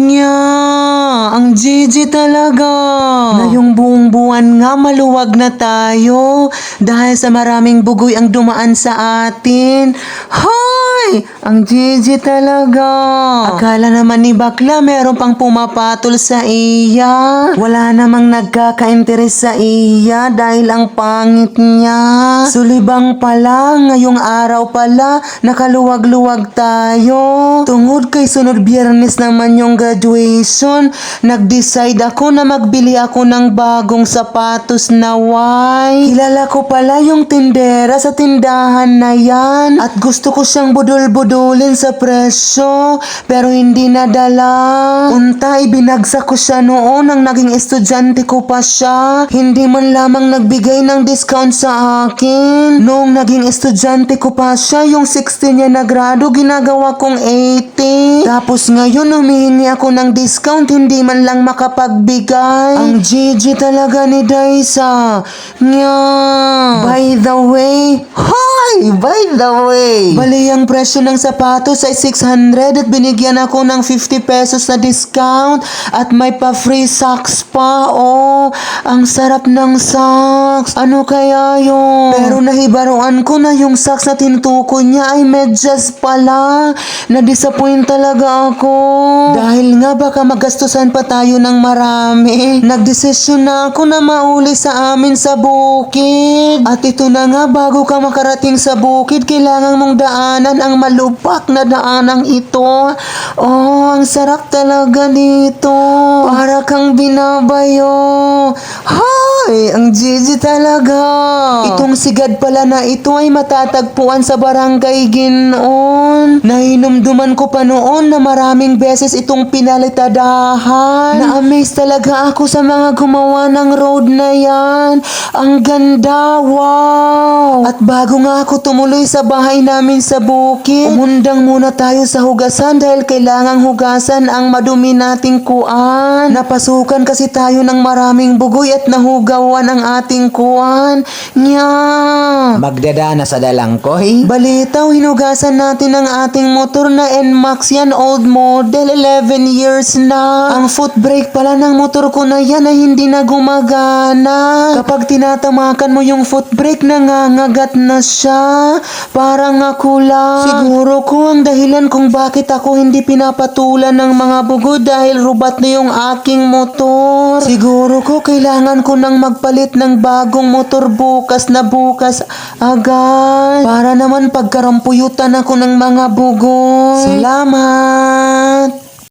Nya, ang GG talaga. Ngayong buong buwan nga maluwag na tayo dahil sa maraming bugoy ang dumaan sa atin. Hoy! Ang GG talaga. Akala naman ni bakla meron pang pumapatol sa iya. Wala namang nagkaka-interes sa iya dahil ang pangit niya. Sulibang pala, ngayong araw pala, nakaluwag-luwag tayo. Tungod kay sunod biyernes naman yung graduation, nag-decide ako na magbili ako ng bagong sapatos na white. Kilala ko pala yung tindera sa tindahan na yan at gusto ko siyang budol-budulin sa presyo pero hindi nadala. Unta, ibinagsak ko siya noon nang naging estudyante ko pa siya. Hindi man lamang nagbigay ng discount sa akin. Noong naging estudyante ko pa siya, yung 60 niya na grado, ginagawa kong 80. Tapos ngayon humihingi ako ng discount, hindi man lang makapagbigay. Ang GG talaga ni Daisa. Nya. By the way, by the way, bali ang presyo ng sapatos ay 600 at binigyan ako ng 50 pesos na discount at may pa free socks pa. Oh, ang sarap ng socks. Ano kaya yun? Pero nahibaruan ko na yung socks na tinutukoy niya ay medyas pala. Na-disappoint talaga ako. Dahil nga baka magastusan pa tayo ng marami. Nagdesisyon na ako na mauli sa amin sa bukid. At ito na nga, bago ka makarating sa bukid, kailangan mong daanan ang malupak na daanang ito. Oh, ang sarap talaga dito. Para kang binabayo. Hoy, ang GG talaga. Itong sigad pala na ito ay matatagpuan sa barangay Ginoon. Nahinumduman ko pa noon na maraming beses itong pinalitadahan. Na-amaze talaga ako sa mga gumawa ng road na yan. Ang ganda, wow! At bago nga ako tumuloy sa bahay namin sa bukid, umundang muna tayo sa hugasan dahil kailangang hugasan ang madumi nating kuan. Napasukan kasi tayo ng maraming bugoy at nahugawan ang ating kuan. Nya! Magdadana sa dalangkoy. Balitaw, hinugasan natin ang ating motor na NMAX yan, old model, 11 years na. Ang foot brake pala ng motor ko na yan ay hindi na gumagana. Kapag tinatamakan mo yung foot brake, nangangagat na siya. Parang ako lang. Siguro ko ang dahilan kung bakit ako hindi pinapatulan ng mga bugod dahil rubat na yung aking motor. Siguro ko kailangan ko nang magpalit ng bagong motor bukas na bukas agad. Para naman pagkarampuyutan ako ng mga bugod. Salamat!